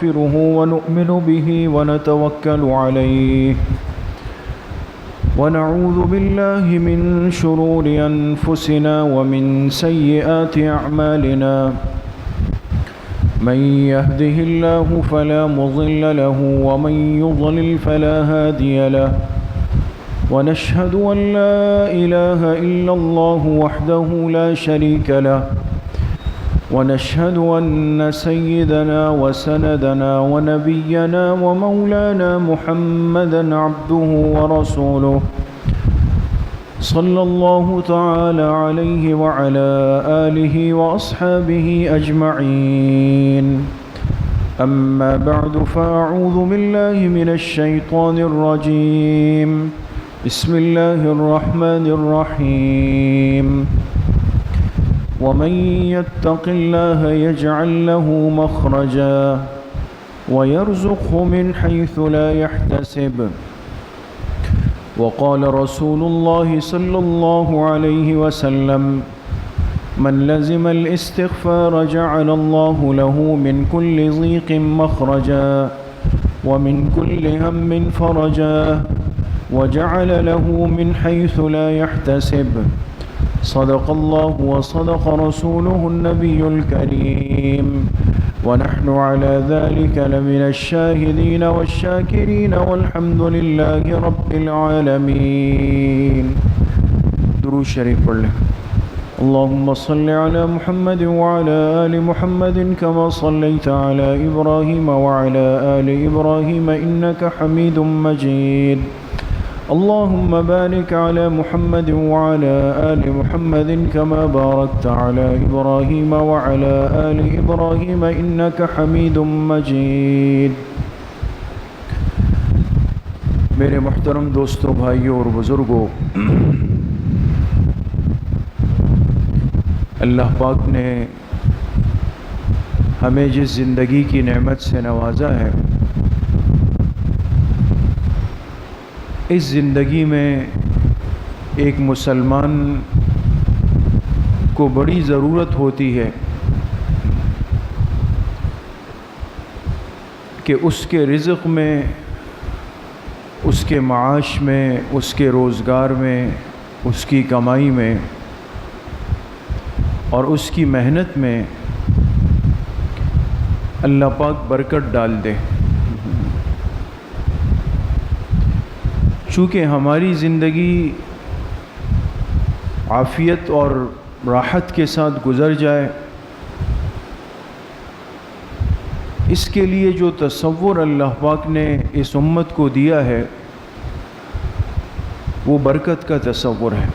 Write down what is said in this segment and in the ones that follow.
ونستغفره ونؤمن به ونتوكل عليه ونعوذ بالله من شرور أنفسنا ومن سيئات أعمالنا من يهده الله فلا مضل له ومن يضلل فلا هادي له ونشهد أن لا إله إلا الله وحده لا شريك له ونشهد أن سيدنا وسندنا ونبينا ومولانا محمدا عبده ورسوله صلى الله تعالى عليه وعلى آله وأصحابه أجمعين أما بعد فأعوذ بالله من الشيطان الرجيم بسم الله الرحمن الرحيم ومن يتق الله يجعل له مخرجا ويرزقه من حيث لا يحتسب وقال رسول الله صلى الله عليه وسلم من لزم الاستغفار جعل الله له من كل ضيق مخرجا ومن كل هم فرجا وجعل له من حيث لا يحتسب صدق الله وصدق رسوله النبي الكريم ونحن على ذلك لمن الشاهدين والشاكرين والحمد لله رب العالمين. درود شریف پڑھ لیں. اللهم صل على محمد وعلى آل محمد كما صليت على إبراهيم وعلى آل إبراهيم إنك حميد مجيد. اللهم بارك على محمد وعلى آل محمد كما باركت على إبراهيم وعلى آل إبراهيم إنك حميد مجيد. میرے محترم دوستوں، بھائیوں اور بزرگوں، اللہ پاک نے ہمیں جس زندگی کی نعمت سے نوازا ہے، اس زندگی میں ایک مسلمان کو بڑی ضرورت ہوتی ہے کہ اس کے رزق میں، اس کے معاش میں، اس کے روزگار میں، اس کی کمائی میں اور اس کی محنت میں اللہ پاک برکت ڈال دے. چونکہ ہماری زندگی عافیت اور راحت کے ساتھ گزر جائے، اس کے لیے جو تصور اللہ پاک نے اس امت کو دیا ہے وہ برکت کا تصور ہے.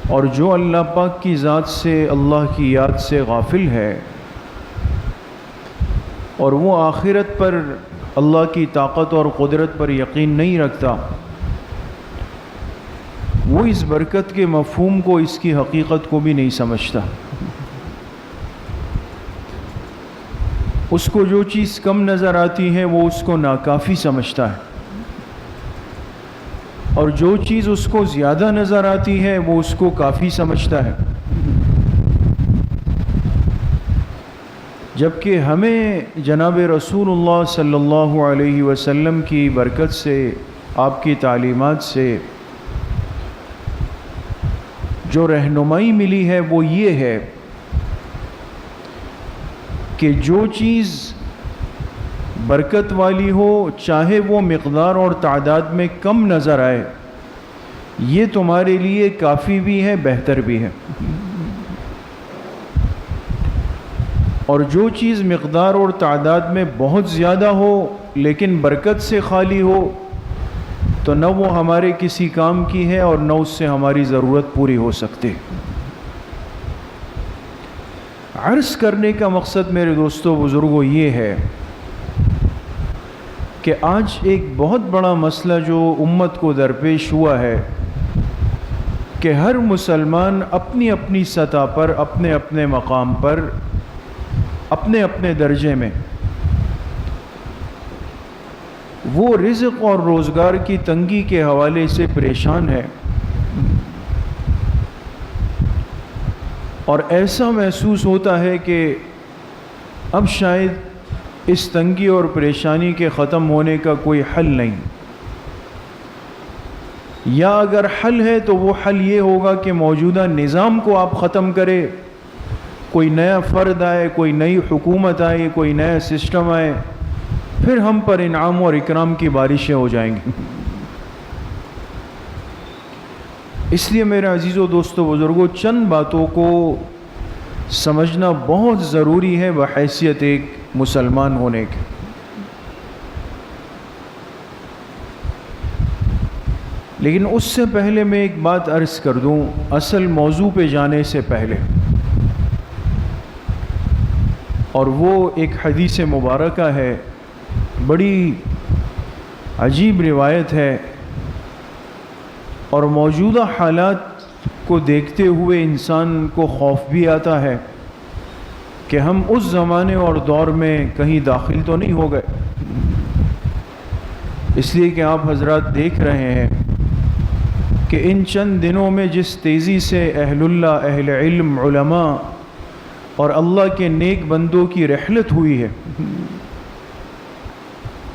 اور جو اللہ پاک کی ذات سے، اللہ کی یاد سے غافل ہے اور وہ آخرت پر، اللہ کی طاقت اور قدرت پر یقین نہیں رکھتا، وہ اس برکت کے مفہوم کو، اس کی حقیقت کو بھی نہیں سمجھتا. اس کو جو چیز کم نظر آتی ہے وہ اس کو ناکافی سمجھتا ہے، اور جو چیز اس کو زیادہ نظر آتی ہے وہ اس کو کافی سمجھتا ہے. جبکہ ہمیں جناب رسول اللہ صلی اللہ علیہ وسلم کی برکت سے، آپ کی تعلیمات سے جو رہنمائی ملی ہے وہ یہ ہے کہ جو چیز برکت والی ہو، چاہے وہ مقدار اور تعداد میں کم نظر آئے، یہ تمہارے لیے کافی بھی ہے، بہتر بھی ہے. اور جو چیز مقدار اور تعداد میں بہت زیادہ ہو لیکن برکت سے خالی ہو تو نہ وہ ہمارے کسی کام کی ہے اور نہ اس سے ہماری ضرورت پوری ہو سکتی. عرض کرنے کا مقصد میرے دوستوں بزرگوں یہ ہے کہ آج ایک بہت بڑا مسئلہ جو امت کو درپیش ہوا ہے کہ ہر مسلمان اپنی اپنی سطح پر، اپنے اپنے مقام پر، اپنے اپنے درجے میں وہ رزق اور روزگار کی تنگی کے حوالے سے پریشان ہے، اور ایسا محسوس ہوتا ہے کہ اب شاید اس تنگی اور پریشانی کے ختم ہونے کا کوئی حل نہیں، یا اگر حل ہے تو وہ حل یہ ہوگا کہ موجودہ نظام کو آپ ختم کرے، کوئی نیا فرد آئے، کوئی نئی حکومت آئے، کوئی نیا سسٹم آئے، پھر ہم پر انعام اور اکرام کی بارشیں ہو جائیں گی۔ اس لیے میرے عزیزو دوستو بزرگوں، چند باتوں کو سمجھنا بہت ضروری ہے بحیثیت ایک مسلمان ہونے کے۔ لیکن اس سے پہلے میں ایک بات عرض کر دوں، اصل موضوع پہ جانے سے پہلے، اور وہ ایک حدیث مبارکہ ہے، بڑی عجیب روایت ہے، اور موجودہ حالات کو دیکھتے ہوئے انسان کو خوف بھی آتا ہے کہ ہم اس زمانے اور دور میں کہیں داخل تو نہیں ہو گئے، اس لیے کہ آپ حضرات دیکھ رہے ہیں کہ ان چند دنوں میں جس تیزی سے اہل اللہ، اہل علم، علماء اور اللہ کے نیک بندوں کی رحلت ہوئی ہے،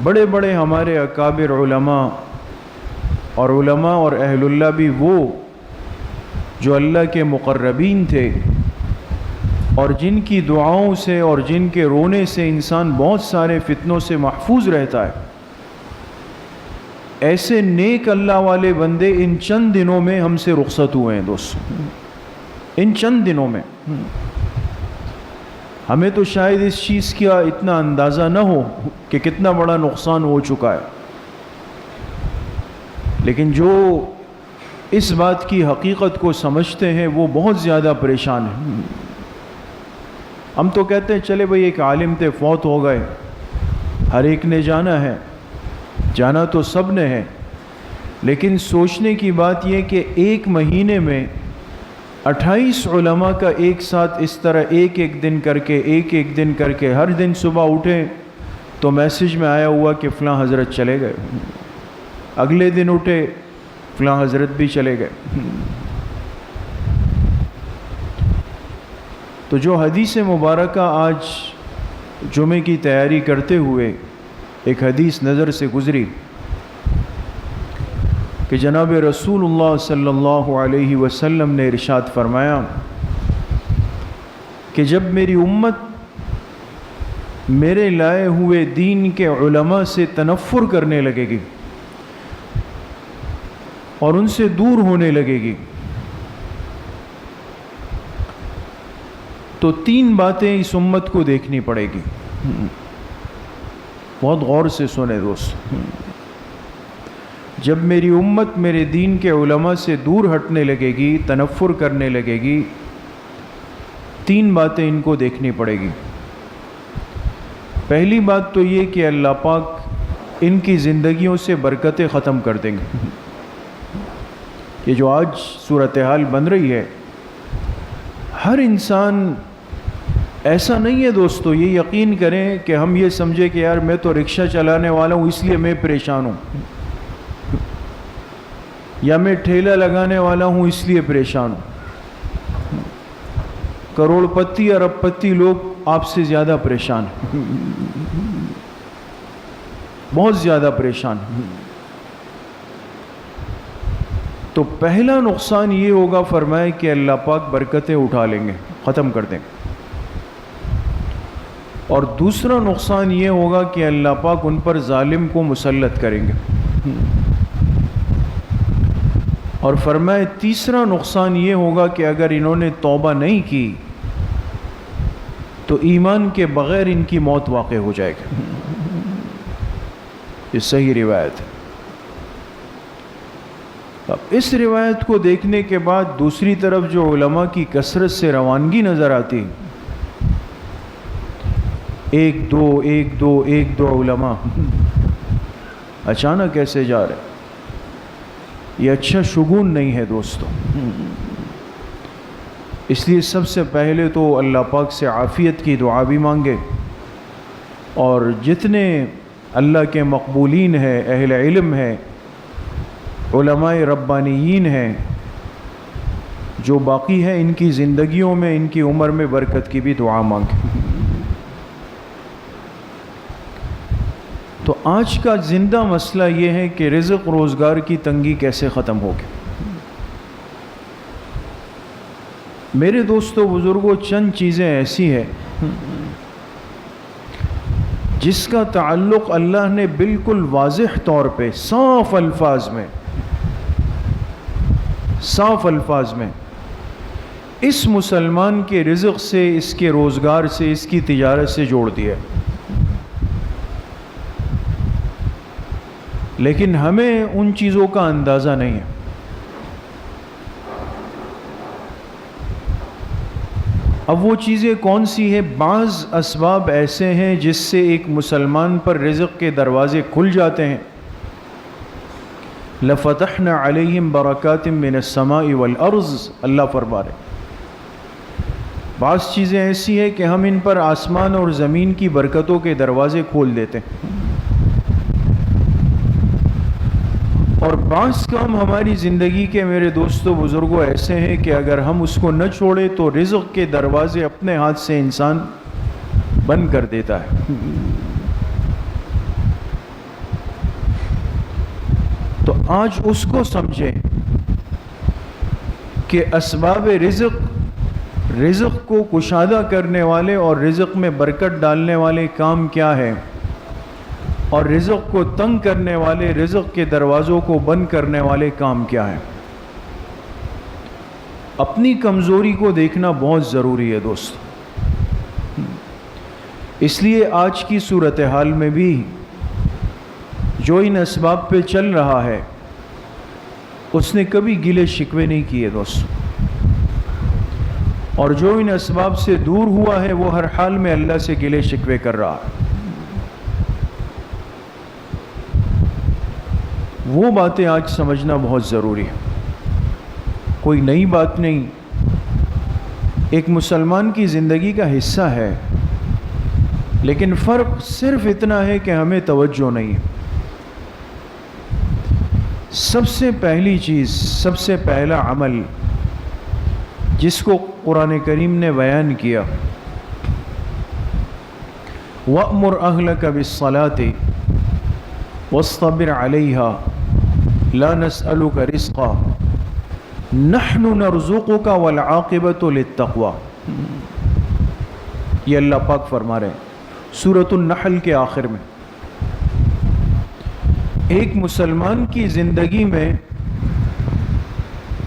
بڑے بڑے ہمارے اکابر علماء اور اہل اللہ بھی وہ جو اللہ کے مقربین تھے، اور جن کی دعاؤں سے اور جن کے رونے سے انسان بہت سارے فتنوں سے محفوظ رہتا ہے، ایسے نیک اللہ والے بندے ان چند دنوں میں ہم سے رخصت ہوئے ہیں دوستو، ان چند دنوں میں۔ ہمیں تو شاید اس چیز کا اتنا اندازہ نہ ہو کہ کتنا بڑا نقصان ہو چکا ہے، لیکن جو اس بات کی حقیقت کو سمجھتے ہیں وہ بہت زیادہ پریشان ہیں۔ ہم تو کہتے ہیں چلے بھئی ایک عالم تھے، فوت ہو گئے، ہر ایک نے جانا ہے، جانا تو سب نے ہے، لیکن سوچنے کی بات یہ کہ ایک مہینے میں 28 علماء کا ایک ساتھ اس طرح ایک دن کر کے ہر دن صبح اٹھے تو میسج میں آیا ہوا کہ فلاں حضرت چلے گئے، اگلے دن اٹھے فلاں حضرت بھی چلے گئے۔ تو جو حدیث مبارکہ آج جمعے کی تیاری کرتے ہوئے ایک حدیث نظر سے گزری کہ جناب رسول اللہ صلی اللہ علیہ وسلم نے ارشاد فرمایا کہ جب میری امت میرے لائے ہوئے دین کے علماء سے تنفر کرنے لگے گی اور ان سے دور ہونے لگے گی، تو 3 باتیں اس امت کو دیکھنی پڑے گی۔ بہت غور سے سنیں دوست، جب میری امت میرے دین کے علماء سے دور ہٹنے لگے گی، تنفر کرنے لگے گی، 3 باتیں ان کو دیکھنی پڑے گی۔ پہلی بات تو یہ کہ اللہ پاک ان کی زندگیوں سے برکتیں ختم کر دیں گے۔ یہ جو آج صورتحال بن رہی ہے، ہر انسان ایسا نہیں ہے دوستو، یہ یقین کریں کہ ہم یہ سمجھے کہ یار میں تو رکشہ چلانے والا ہوں اس لیے میں پریشان ہوں، یا میں ٹھیلا لگانے والا ہوں اس لیے پریشان ہوں۔ کروڑ پتی ارب پتی لوگ آپ سے زیادہ پریشان ہیں، بہت زیادہ پریشان ہیں۔ تو پہلا نقصان یہ ہوگا، فرمائے کہ اللہ پاک برکتیں اٹھا لیں گے، ختم کر دیں گے، اور دوسرا نقصان یہ ہوگا کہ اللہ پاک ان پر ظالم کو مسلط کریں گے، اور فرمائے تیسرا نقصان یہ ہوگا کہ اگر انہوں نے توبہ نہیں کی تو ایمان کے بغیر ان کی موت واقع ہو جائے گی۔ یہ صحیح روایت ہے۔ اب اس روایت کو دیکھنے کے بعد دوسری طرف جو علماء کی کثرت سے روانگی نظر آتی، ایک دو علماء اچانک ایسے جا رہے، یہ اچھا شگون نہیں ہے دوستو۔ اس لیے سب سے پہلے تو اللہ پاک سے عافیت کی دعا بھی مانگے، اور جتنے اللہ کے مقبولین ہیں، اہل علم ہیں، علماء ربانیین ہیں جو باقی ہیں، ان کی زندگیوں میں، ان کی عمر میں برکت کی بھی دعا مانگے۔ تو آج کا زندہ مسئلہ یہ ہے کہ رزق روزگار کی تنگی کیسے ختم ہوگی۔ میرے دوستو بزرگوں، چند چیزیں ایسی ہیں جس کا تعلق اللہ نے بالکل واضح طور پہ صاف الفاظ میں اس مسلمان کے رزق سے، اس کے روزگار سے، اس کی تجارت سے جوڑ دیا، لیکن ہمیں ان چیزوں کا اندازہ نہیں ہے۔ اب وہ چیزیں کون سی ہیں؟ بعض اسباب ایسے ہیں جس سے ایک مسلمان پر رزق کے دروازے کھل جاتے ہیں۔ لَفَتَحْنَا عَلَيْهِمْ بَرَكَاتٍ مِّنَ السَّمَاءِ وَالْأَرْضِ، اللہ فرما رہے بعض چیزیں ایسی ہیں کہ ہم ان پر آسمان اور زمین کی برکتوں کے دروازے کھول دیتے ہیں، اور بعض کام ہماری زندگی کے میرے دوستوں بزرگوں ایسے ہیں کہ اگر ہم اس کو نہ چھوڑیں تو رزق کے دروازے اپنے ہاتھ سے انسان بند کر دیتا ہے۔ تو آج اس کو سمجھیں کہ اسباب رزق کو کشادہ کرنے والے اور رزق میں برکت ڈالنے والے کام کیا ہے، اور رزق کو تنگ کرنے والے، رزق کے دروازوں کو بند کرنے والے کام کیا ہیں۔ اپنی کمزوری کو دیکھنا بہت ضروری ہے دوست۔ اس لیے آج کی صورتحال میں بھی جو ان اسباب پہ چل رہا ہے اس نے کبھی گلے شکوے نہیں کیے دوست، اور جو ان اسباب سے دور ہوا ہے وہ ہر حال میں اللہ سے گلے شکوے کر رہا ہے۔ وہ باتیں آج سمجھنا بہت ضروری ہے، کوئی نئی بات نہیں، ایک مسلمان کی زندگی کا حصہ ہے، لیکن فرق صرف اتنا ہے کہ ہمیں توجہ نہیں ہے۔ سب سے پہلی چیز، سب سے پہلا عمل جس کو قرآن کریم نے بیان کیا، وَأْمُرْ أَهْلَكَ بِالصَّلَاةِ وَاصْطَبِرْ عَلَيْهَا لَا نَسْأَلُكَ رِزْقًا نَحْنُ نَرْزُقُكَ وَالْعَاقِبَةُ لِلتَّقْوَى۔ یہ اللہ پاک فرما رہے ہیں سورۃ النحل کے آخر میں۔ ایک مسلمان کی زندگی میں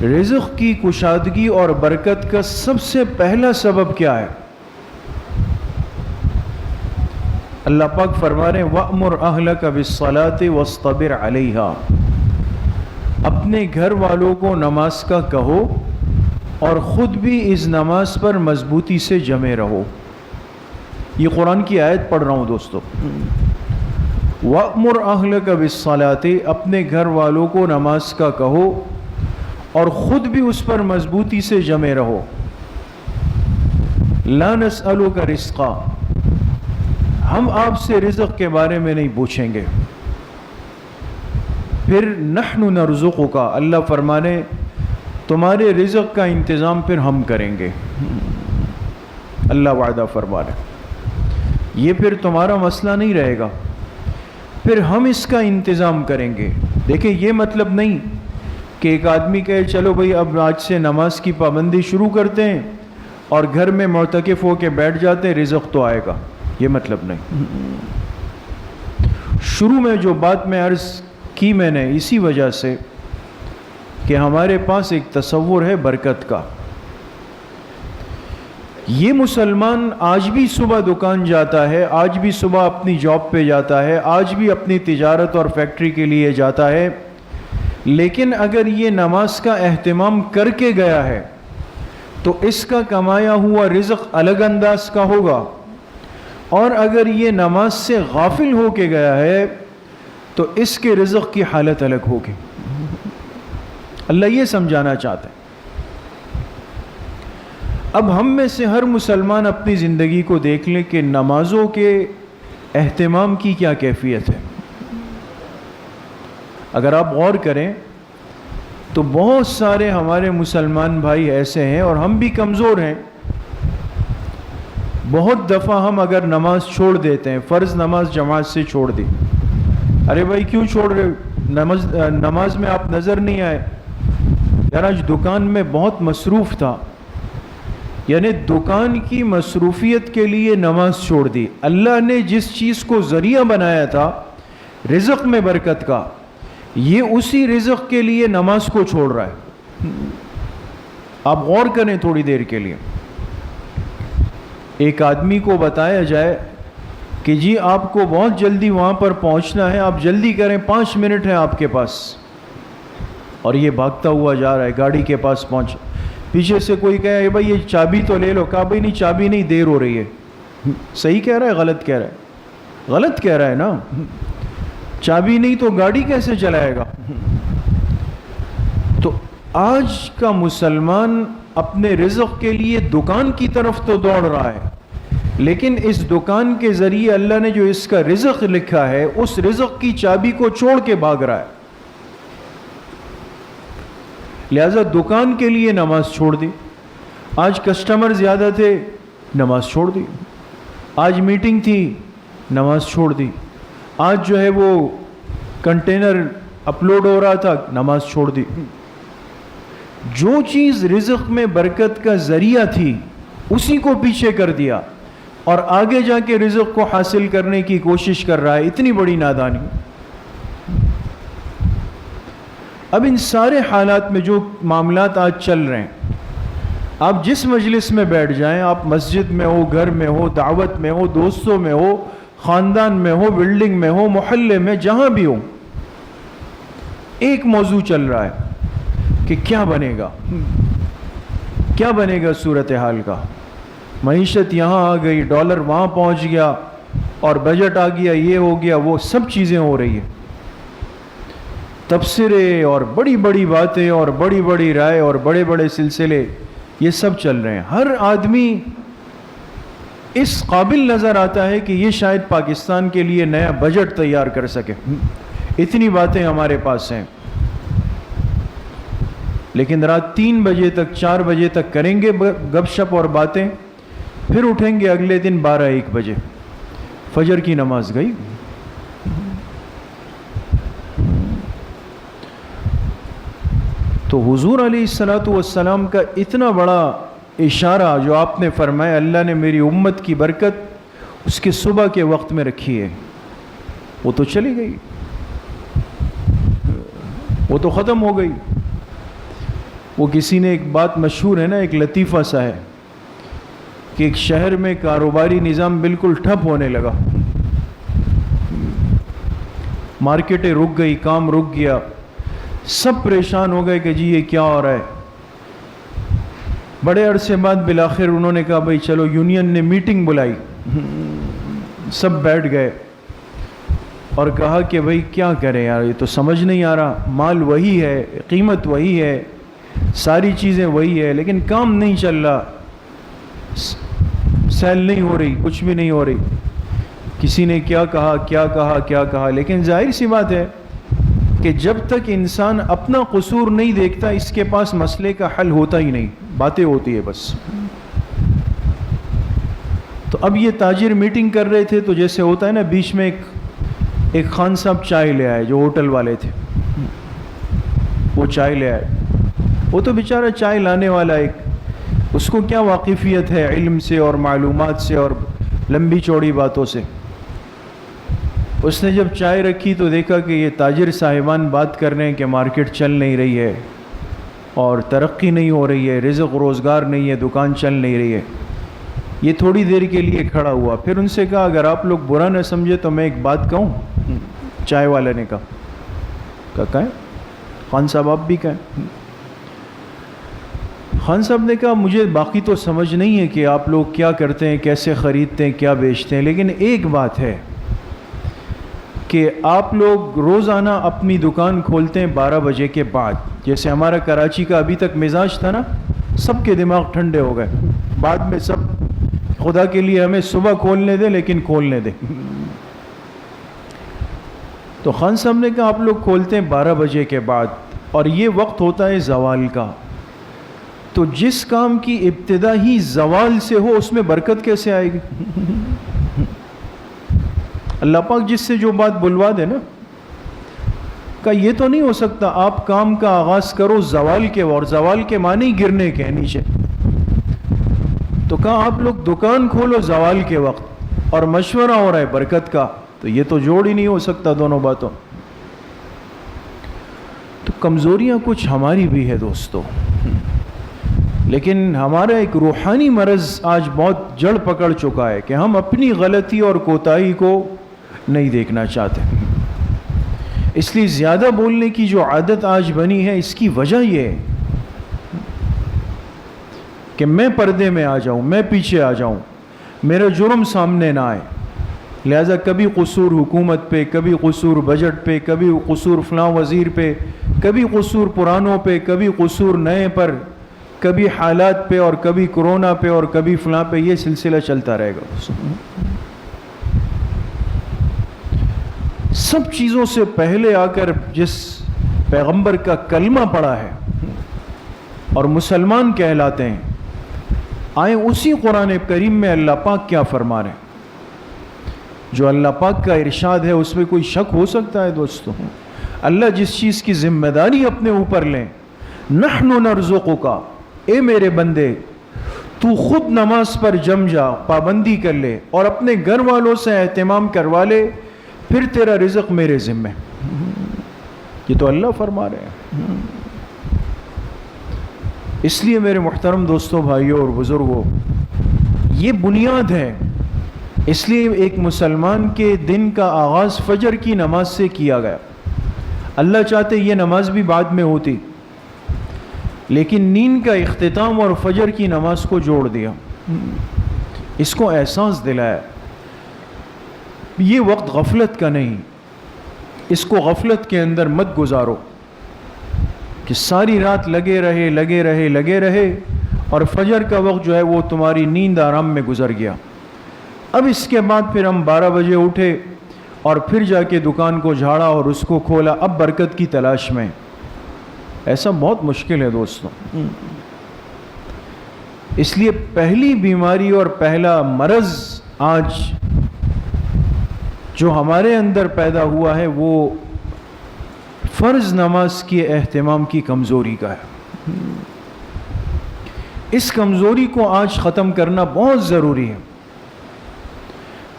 رزق کی کشادگی اور برکت کا سب سے پہلا سبب کیا ہے؟ اللہ پاک فرما رہے ہیں وَأْمُرْ أَهْلَكَ بِالصَّلَاةِ وَاصْطَبِرْ عَلَيْهَا، اپنے گھر والوں کو نماز کا کہو اور خود بھی اس نماز پر مضبوطی سے جمے رہو۔ یہ قرآن کی آیت پڑھ رہا ہوں دوستو۔ وَأْمُرْ أَهْلَكَ بِالصَّلَاةِ، اپنے گھر والوں کو نماز کا کہو اور خود بھی اس پر مضبوطی سے جمے رہو۔ لَا نَسْأَلُكَ رِزْقًا، ہم آپ سے رزق کے بارے میں نہیں پوچھیں گے۔ پھر نحن نرزقک، اللہ فرمانے تمہارے رزق کا انتظام پھر ہم کریں گے۔ اللہ وعدہ فرما رہے یہ پھر تمہارا مسئلہ نہیں رہے گا، پھر ہم اس کا انتظام کریں گے۔ دیکھیں یہ مطلب نہیں کہ ایک آدمی کہے چلو بھئی اب آج سے نماز کی پابندی شروع کرتے ہیں اور گھر میں معتکف ہو کے بیٹھ جاتے ہیں، رزق تو آئے گا، یہ مطلب نہیں۔ شروع میں جو بات میں عرض کی میں نے اسی وجہ سے کہ ہمارے پاس ایک تصور ہے برکت کا۔ یہ مسلمان آج بھی صبح دکان جاتا ہے، آج بھی صبح اپنی جاب پہ جاتا ہے، آج بھی اپنی تجارت اور فیکٹری کے لیے جاتا ہے، لیکن اگر یہ نماز کا اہتمام کر کے گیا ہے تو اس کا کمایا ہوا رزق الگ انداز کا ہوگا، اور اگر یہ نماز سے غافل ہو کے گیا ہے تو اس کے رزق کی حالت الگ ہوگی۔ اللہ یہ سمجھانا چاہتا ہے۔ اب ہم میں سے ہر مسلمان اپنی زندگی کو دیکھ لیں کہ نمازوں کے اہتمام کی کیا کیفیت ہے۔ اگر آپ غور کریں تو بہت سارے ہمارے مسلمان بھائی ایسے ہیں، اور ہم بھی کمزور ہیں، بہت دفعہ ہم اگر نماز چھوڑ دیتے ہیں، فرض نماز جماعت سے چھوڑ دی ارے بھائی کیوں چھوڑ رہے ہو؟ نماز میں آپ نظر نہیں آئے۔ یار آج دکان میں بہت مصروف تھا، یعنی دکان کی مصروفیت کے لیے نماز چھوڑ دی۔ اللہ نے جس چیز کو ذریعہ بنایا تھا رزق میں برکت کا، یہ اسی رزق کے لیے نماز کو چھوڑ رہا ہے۔ آپ غور کریں تھوڑی دیر کے لیے۔ ایک آدمی کو بتایا جائے کہ جی آپ کو بہت جلدی وہاں پر پہنچنا ہے، آپ جلدی کریں، 5 منٹ ہیں آپ کے پاس، اور یہ بھاگتا ہوا جا رہا ہے، گاڑی کے پاس پہنچ، پیچھے سے کوئی کہے بھائی یہ چابی تو لے لو، کہا بھائی نہیں چابی نہیں، دیر ہو رہی ہے۔ صحیح کہہ رہا ہے غلط کہہ رہا ہے؟ غلط کہہ رہا ہے نا، چابی نہیں تو گاڑی کیسے چلائے گا؟ تو آج کا مسلمان اپنے رزق کے لیے دکان کی طرف تو دوڑ رہا ہے، لیکن اس دکان کے ذریعے اللہ نے جو اس کا رزق لکھا ہے اس رزق کی چابی کو چھوڑ کے بھاگ رہا ہے۔ لہذا دکان کے لیے نماز چھوڑ دی۔ آج کسٹمر زیادہ تھے، نماز چھوڑ دی۔ آج میٹنگ تھی، نماز چھوڑ دی۔ آج جو ہے وہ کنٹینر اپلوڈ ہو رہا تھا، نماز چھوڑ دی۔ جو چیز رزق میں برکت کا ذریعہ تھی اسی کو پیچھے کر دیا، اور آگے جا کے رزق کو حاصل کرنے کی کوشش کر رہا ہے۔ اتنی بڑی نادانی۔ اب ان سارے حالات میں جو معاملات آج چل رہے ہیں، آپ جس مجلس میں بیٹھ جائیں، آپ مسجد میں ہو، گھر میں ہو، دعوت میں ہو، دوستوں میں ہو، خاندان میں ہو، بلڈنگ میں ہو، محلے میں، جہاں بھی ہو، ایک موضوع چل رہا ہے کہ کیا بنے گا، کیا بنے گا صورتحال کا۔ معیشت یہاں آ گئی، ڈالر وہاں پہنچ گیا، اور بجٹ آ گیا، یہ ہو گیا، وہ سب چیزیں ہو رہی ہیں۔ تبصرے اور بڑی بڑی باتیں اور بڑی بڑی رائے اور بڑے بڑے سلسلے، یہ سب چل رہے ہیں۔ ہر آدمی اس قابل نظر آتا ہے کہ یہ شاید پاکستان کے لیے نیا بجٹ تیار کر سکے، اتنی باتیں ہمارے پاس ہیں۔ لیکن رات 3 بجے تک، 4 بجے تک کریں گے گپ شپ اور باتیں، پھر اٹھیں گے اگلے دن 12-1 بجے، فجر کی نماز گئی۔ تو حضور علیہ الصلوۃ والسلام کا اتنا بڑا اشارہ جو آپ نے فرمایا اللہ نے میری امت کی برکت اس کے صبح کے وقت میں رکھی ہے، وہ تو چلی گئی، وہ تو ختم ہو گئی۔ وہ کسی نے ایک بات مشہور ہے نا، ایک لطیفہ سا ہے کہ ایک شہر میں کاروباری نظام بالکل ٹھپ ہونے لگا، مارکیٹیں رک گئی، کام رک گیا، سب پریشان ہو گئے کہ جی یہ کیا ہو رہا ہے۔ بڑے عرصے بعد بالآخر انہوں نے کہا بھائی چلو، یونین نے میٹنگ بلائی، سب بیٹھ گئے اور کہا کہ بھائی کیا کریں یار، یہ تو سمجھ نہیں آ رہا، مال وہی ہے، قیمت وہی ہے، ساری چیزیں وہی ہے، لیکن کام نہیں چل رہا، سیل نہیں ہو رہی، کچھ بھی نہیں ہو رہی۔ کسی نے کیا کہا کیا کہا کیا کہا، لیکن ظاہر سی بات ہے کہ جب تک انسان اپنا قصور نہیں دیکھتا اس کے پاس مسئلے کا حل ہوتا ہی نہیں، باتیں ہوتی ہے بس۔ تو اب یہ تاجر میٹنگ کر رہے تھے، تو جیسے ہوتا ہے نا، بیچ میں ایک خان صاحب چائے لے آئے جو ہوٹل والے تھے، وہ چائے لے آئے۔ وہ تو بیچارہ چائے لانے والا، ایک اس کو کیا واقفیت ہے علم سے اور معلومات سے اور لمبی چوڑی باتوں سے۔ اس نے جب چائے رکھی تو دیکھا کہ یہ تاجر صاحبان بات کر رہے ہیں کہ مارکیٹ چل نہیں رہی ہے اور ترقی نہیں ہو رہی ہے، رزق روزگار نہیں ہے، دکان چل نہیں رہی ہے۔ یہ تھوڑی دیر کے لیے کھڑا ہوا، پھر ان سے کہا اگر آپ لوگ برا نہ سمجھے تو میں ایک بات کہوں۔ چائے والے نے کہا کہیں خان صاحب آپ بھی کہیں۔ خان صاحب نے کہا مجھے باقی تو سمجھ نہیں ہے کہ آپ لوگ کیا کرتے ہیں، کیسے خریدتے ہیں، کیا بیچتے ہیں، لیکن ایک بات ہے کہ آپ لوگ روزانہ اپنی دکان کھولتے ہیں 12 بجے کے بعد۔ جیسے ہمارا کراچی کا ابھی تک مزاج تھا نا، سب کے دماغ ٹھنڈے ہو گئے، بعد میں سب خدا کے لیے ہمیں صبح کھولنے دیں، لیکن کھولنے دیں۔ تو خان صاحب نے کہا آپ لوگ کھولتے ہیں 12 بجے کے بعد، اور یہ وقت ہوتا ہے زوال کا، تو جس کام کی ابتدا ہی زوال سے ہو اس میں برکت کیسے آئے گی؟ اللہ پاک جس سے جو بات بلوا دے نا، کہ یہ تو نہیں ہو سکتا آپ کام کا آغاز کرو زوال کے، اور زوال کے معنی گرنے کے نیچے، تو کہا آپ لوگ دکان کھولو زوال کے وقت، اور مشورہ ہو رہا ہے برکت کا، تو یہ تو جوڑ ہی نہیں ہو سکتا دونوں باتوں۔ تو کمزوریاں کچھ ہماری بھی ہے دوستو، لیکن ہمارا ایک روحانی مرض آج بہت جڑ پکڑ چکا ہے کہ ہم اپنی غلطی اور کوتاہی کو نہیں دیکھنا چاہتے۔ اس لیے زیادہ بولنے کی جو عادت آج بنی ہے، اس کی وجہ یہ ہے کہ میں پردے میں آ جاؤں، میں پیچھے آ جاؤں، میرا جرم سامنے نہ آئے، لہذا کبھی قصور حکومت پہ، کبھی قصور بجٹ پہ، کبھی قصور فلاں وزیر پہ، کبھی قصور پرانوں پہ، کبھی قصور نئے پر، کبھی حالات پہ، اور کبھی کرونا پہ، اور کبھی فلاں پہ، یہ سلسلہ چلتا رہے گا۔ سب چیزوں سے پہلے آ کر جس پیغمبر کا کلمہ پڑا ہے اور مسلمان کہلاتے ہیں، آئیں اسی قرآن کریم میں اللہ پاک کیا فرما رہے ہیں۔ جو اللہ پاک کا ارشاد ہے اس میں کوئی شک ہو سکتا ہے دوستو؟ اللہ جس چیز کی ذمہ داری اپنے اوپر لیں، نحن نرزقک، اے میرے بندے تو خود نماز پر جم جا، پابندی کر لے، اور اپنے گھر والوں سے اہتمام کروا لے، پھر تیرا رزق میرے ذمہ۔ یہ تو اللہ فرما رہے ہیں۔ اس لیے میرے محترم دوستوں، بھائیوں اور بزرگوں، یہ بنیاد ہے۔ اس لیے ایک مسلمان کے دن کا آغاز فجر کی نماز سے کیا گیا۔ اللہ چاہتے یہ نماز بھی بعد میں ہوتی، لیکن نیند کا اختتام اور فجر کی نماز کو جوڑ دیا، اس کو احساس دلایا یہ وقت غفلت کا نہیں، اس کو غفلت کے اندر مت گزارو کہ ساری رات لگے رہے اور فجر کا وقت جو ہے وہ تمہاری نیند آرام میں گزر گیا۔ اب اس کے بعد پھر ہم 12 بجے اٹھے اور پھر جا کے دکان کو جھاڑا اور اس کو کھولا، اب برکت کی تلاش میں۔ ایسا بہت مشکل ہے دوستوں۔ اس لیے پہلی بیماری اور پہلا مرض آج جو ہمارے اندر پیدا ہوا ہے وہ فرض نماز کے اہتمام کی کمزوری کا ہے۔ اس کمزوری کو آج ختم کرنا بہت ضروری ہے۔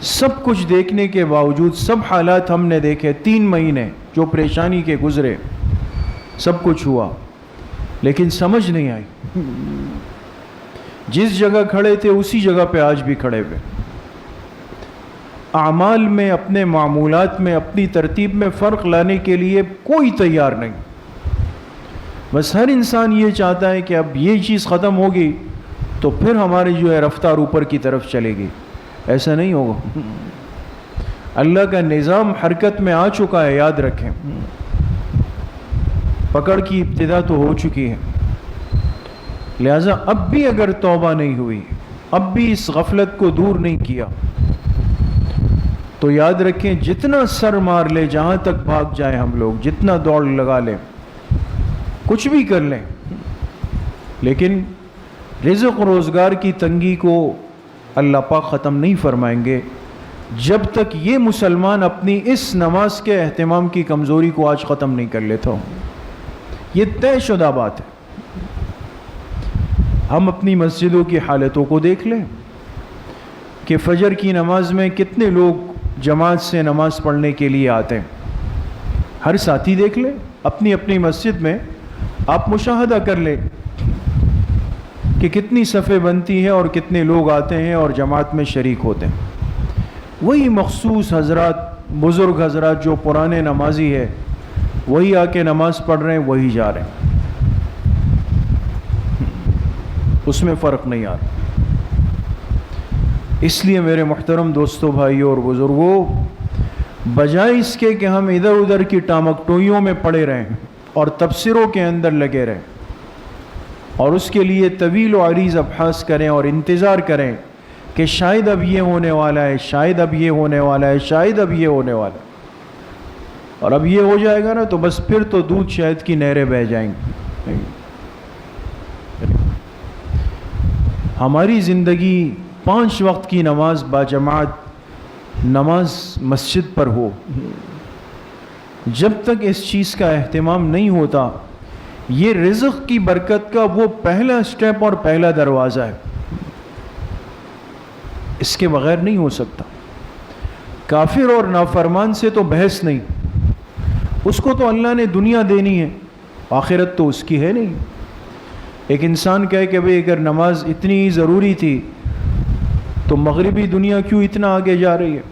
سب کچھ دیکھنے کے باوجود، سب حالات ہم نے دیکھے، 3 مہینے جو پریشانی کے گزرے، سب کچھ ہوا، لیکن سمجھ نہیں آئی۔ جس جگہ کھڑے تھے اسی جگہ پہ آج بھی کھڑے ہوئے، اعمال میں، اپنے معمولات میں، اپنی ترتیب میں فرق لانے کے لیے کوئی تیار نہیں۔ بس ہر انسان یہ چاہتا ہے کہ اب یہ چیز ختم ہوگی تو پھر ہماری جو ہے رفتار اوپر کی طرف چلے گی۔ ایسا نہیں ہوگا۔ اللہ کا نظام حرکت میں آ چکا ہے، یاد رکھیں۔ پکڑ کی ابتدا تو ہو چکی ہے، لہذا اب بھی اگر توبہ نہیں ہوئی، اب بھی اس غفلت کو دور نہیں کیا، تو یاد رکھیں جتنا سر مار لے، جہاں تک بھاگ جائیں ہم لوگ، جتنا دوڑ لگا لیں، کچھ بھی کر لیں، لیکن رزق و روزگار کی تنگی کو اللہ پاک ختم نہیں فرمائیں گے جب تک یہ مسلمان اپنی اس نماز کے اہتمام کی کمزوری کو آج ختم نہیں کر لیتا ہوں۔ یہ طے شدہ بات ہے۔ ہم اپنی مسجدوں کی حالتوں کو دیکھ لیں کہ فجر کی نماز میں کتنے لوگ جماعت سے نماز پڑھنے کے لیے آتے ہیں۔ ہر ساتھی دیکھ لیں اپنی اپنی مسجد میں، آپ مشاہدہ کر لیں کہ کتنی صفیں بنتی ہیں اور کتنے لوگ آتے ہیں اور جماعت میں شریک ہوتے ہیں۔ وہی مخصوص حضرات، بزرگ حضرات جو پرانے نمازی ہے، وہی آ کے نماز پڑھ رہے ہیں، وہی جا رہے ہیں، اس میں فرق نہیں آ رہا۔ اس لیے میرے محترم دوستوں، بھائیوں اور بزرگوں، بجائے اس کے کہ ہم ادھر ادھر کی ٹامکٹوئیوں میں پڑے رہیں اور تبصروں کے اندر لگے رہیں اور اس کے لیے طویل و عریض ابحاث کریں اور انتظار کریں کہ شاید اب یہ ہونے والا ہے، شاید اب یہ ہونے والا ہے، شاید اب یہ ہونے والا ہے، اور اب یہ ہو جائے گا نا تو بس پھر تو دودھ شہد کی نہریں بہہ جائیں گی۔ ہماری زندگی 5 وقت کی نماز باجماعت نماز مسجد پر ہو، جب تک اس چیز کا اہتمام نہیں ہوتا، یہ رزق کی برکت کا وہ پہلا سٹیپ اور پہلا دروازہ ہے، اس کے بغیر نہیں ہو سکتا۔ کافر اور نافرمان سے تو بحث نہیں، اس کو تو اللہ نے دنیا دینی ہے، آخرت تو اس کی ہے نہیں۔ ایک انسان کہے کہ بھئی اگر نماز اتنی ضروری تھی تو مغربی دنیا کیوں اتنا آگے جا رہی ہے،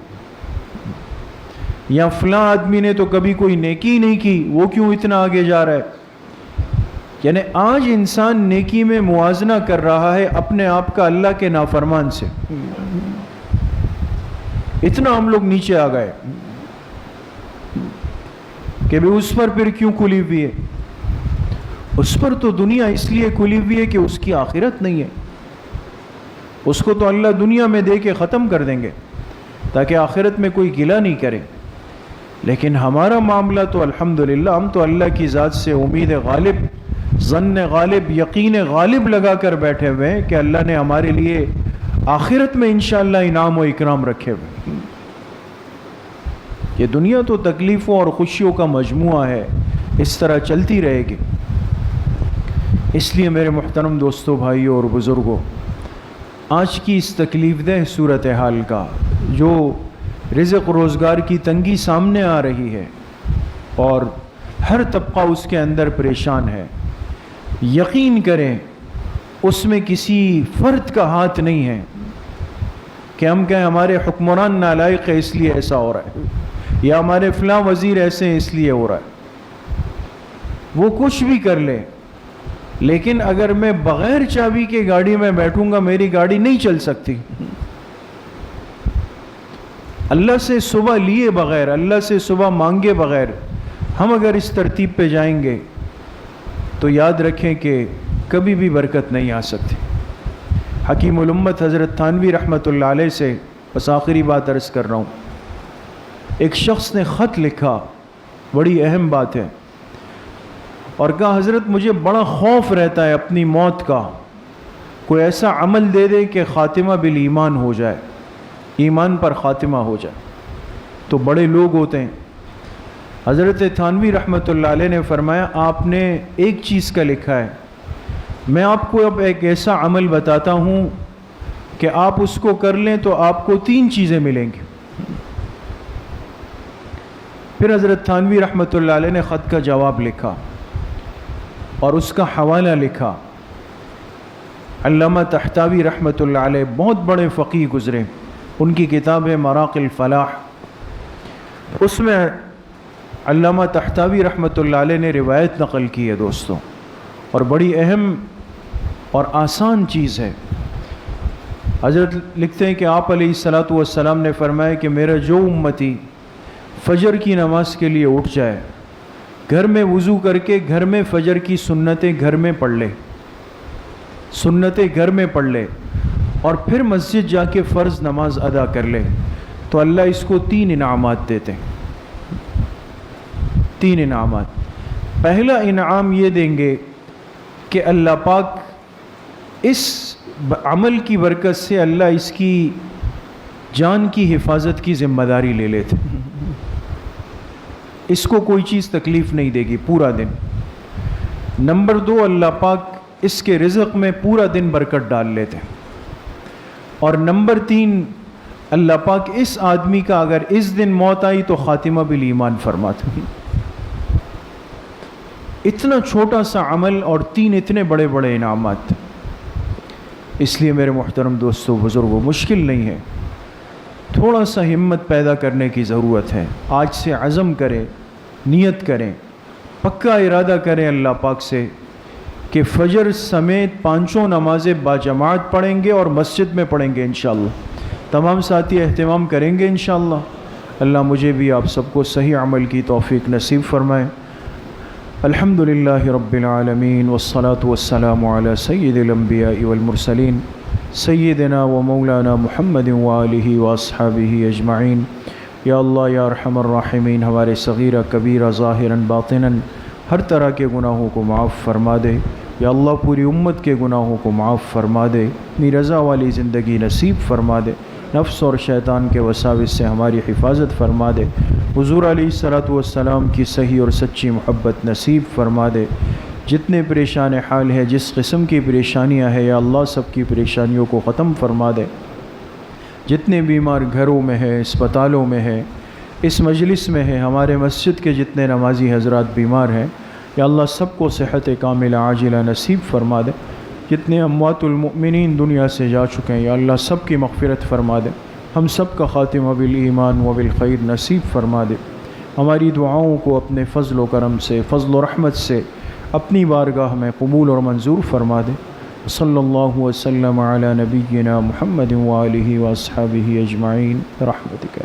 یا فلاں آدمی نے تو کبھی کوئی نیکی نہیں کی، وہ کیوں اتنا آگے جا رہا ہے۔ یعنی آج انسان نیکی میں موازنہ کر رہا ہے اپنے آپ کا اللہ کے نافرمان سے، اتنا ہم لوگ نیچے آ گئے کہ بھی اس پر پھر کیوں کھلی ہوئی ہے۔ اس پر تو دنیا اس لیے کھلی ہوئی ہے کہ اس کی آخرت نہیں ہے، اس کو تو اللہ دنیا میں دے کے ختم کر دیں گے تاکہ آخرت میں کوئی گلہ نہیں کرے۔ لیکن ہمارا معاملہ تو الحمدللہ، ہم تو اللہ کی ذات سے امید غالب، ظن غالب، یقین غالب لگا کر بیٹھے ہوئے ہیں کہ اللہ نے ہمارے لیے آخرت میں انشاءاللہ انعام و اکرام رکھے ہوئے۔ یہ دنیا تو تکلیفوں اور خوشیوں کا مجموعہ ہے، اس طرح چلتی رہے گی۔ اس لیے میرے محترم دوستوں، بھائیوں اور بزرگوں، آج کی اس تکلیف دہ صورتحال کا، جو رزق روزگار کی تنگی سامنے آ رہی ہے اور ہر طبقہ اس کے اندر پریشان ہے، یقین کریں اس میں کسی فرد کا ہاتھ نہیں ہے کہ ہم کہیں ہمارے حکمران نالائق ہے اس لیے ایسا ہو رہا ہے، یا ہمارے فلاں وزیر ایسے ہیں اس لیے ہو رہا ہے۔ وہ کچھ بھی کر لے، لیکن اگر میں بغیر چابی کے گاڑی میں بیٹھوں گا، میری گاڑی نہیں چل سکتی۔ اللہ سے صبح لیے بغیر، اللہ سے صبح مانگے بغیر ہم اگر اس ترتیب پہ جائیں گے تو یاد رکھیں کہ کبھی بھی برکت نہیں آ سکتی۔ حکیم الامت حضرت تھانوی رحمۃ اللہ علیہ سے بس آخری بات عرض کر رہا ہوں، ایک شخص نے خط لکھا، بڑی اہم بات ہے، اور کہا حضرت مجھے بڑا خوف رہتا ہے اپنی موت کا، کوئی ایسا عمل دے دے کہ خاتمہ بالایمان ہو جائے، ایمان پر خاتمہ ہو جائے۔ تو بڑے لوگ ہوتے ہیں، حضرت تھانوی رحمۃ اللہ علیہ نے فرمایا آپ نے ایک چیز کا لکھا ہے، میں آپ کو اب ایک ایسا عمل بتاتا ہوں کہ آپ اس کو کر لیں تو آپ کو 3 چیزیں ملیں گی۔ پھر حضرت تھانوی رحمۃ اللہ علیہ نے خط کا جواب لکھا اور اس کا حوالہ لکھا۔ علامہ طحطاوی رحمۃ اللہ علیہ بہت بڑے فقیہ گزرے، ان کی کتاب ہے مراق الفلاح، اس میں علامہ طحطاوی رحمۃ اللہ علیہ نے روایت نقل کی ہے دوستوں، اور بڑی اہم اور آسان چیز ہے۔ حضرت لکھتے ہیں کہ آپ علیہ الصلاۃ والسلام نے فرمایا کہ میرا جو امتی فجر کی نماز کے لیے اٹھ جائے، گھر میں وضو کر کے گھر میں فجر کی سنتیں گھر میں پڑھ لے، سنتیں گھر میں پڑھ لے، اور پھر مسجد جا کے فرض نماز ادا کر لے، تو اللہ اس کو 3 انعامات دیتے ہیں۔ 3 انعامات۔ پہلا انعام یہ دیں گے کہ اللہ پاک اس عمل کی برکت سے اللہ اس کی جان کی حفاظت کی ذمہ داری لے لیتے، اس کو کوئی چیز تکلیف نہیں دے گی پورا دن۔ نمبر 2، اللہ پاک اس کے رزق میں پورا دن برکت ڈال لیتے ہیں۔ اور نمبر 3، اللہ پاک اس آدمی کا اگر اس دن موت آئی تو خاتمہ بالایمان فرماتے ہیں۔ اتنا چھوٹا سا عمل اور 3 اتنے بڑے بڑے انعامات۔ اس لیے میرے محترم دوستوں، بزرگوں، مشکل نہیں ہے، تھوڑا سا ہمت پیدا کرنے کی ضرورت ہے۔ آج سے عزم کریں، نیت کریں، پکا ارادہ کریں اللہ پاک سے کہ فجر سمیت 5 نمازیں باجماعت پڑھیں گے اور مسجد میں پڑھیں گے انشاءاللہ۔ تمام ساتھی اہتمام کریں گے انشاءاللہ۔ اللہ مجھے بھی آپ سب کو صحیح عمل کی توفیق نصیب فرمائے۔ الحمدللہ رب العالمین والصلاة والسلام علی سید الانبیاء والمرسلین سیدنا و مولانا محمد وآلہ واصحابہ اجمعین۔ یا اللہ یا ارحم الراحمین، ہمارے صغیرہ کبیرہ ظاہراً باطناً ہر طرح کے گناہوں کو معاف فرما دے۔ یا اللہ پوری امت کے گناہوں کو معاف فرما دے، اپنی رضا والی زندگی نصیب فرما دے۔ نفس اور شیطان کے وساوس سے ہماری حفاظت فرما دے، حضور علیہ الصلوۃ والسلام کی صحیح اور سچی محبت نصیب فرما دے۔ جتنے پریشان حال ہے، جس قسم کی پریشانیاں ہیں یا اللہ سب کی پریشانیوں کو ختم فرما دے۔ جتنے بیمار گھروں میں ہے، اسپتالوں میں ہے، اس مجلس میں ہے، ہمارے مسجد کے جتنے نمازی حضرات بیمار ہیں، یا اللہ سب کو صحت کاملہ عاجلہ نصیب فرما دے۔ جتنے اموات المؤمنین دنیا سے جا چکے ہیں، یا اللہ سب کی مغفرت فرما دے، ہم سب کا خاتمہ بالایمان و بالخیر نصیب فرما دے۔ ہماری دعاؤں کو اپنے فضل و کرم سے، فضل و رحمت سے اپنی بارگاہ میں قبول اور منظور فرما دے۔ صلی اللہ وسلم علی نبینا محمد وآلہ واصحابہ اجمعین برحمتک۔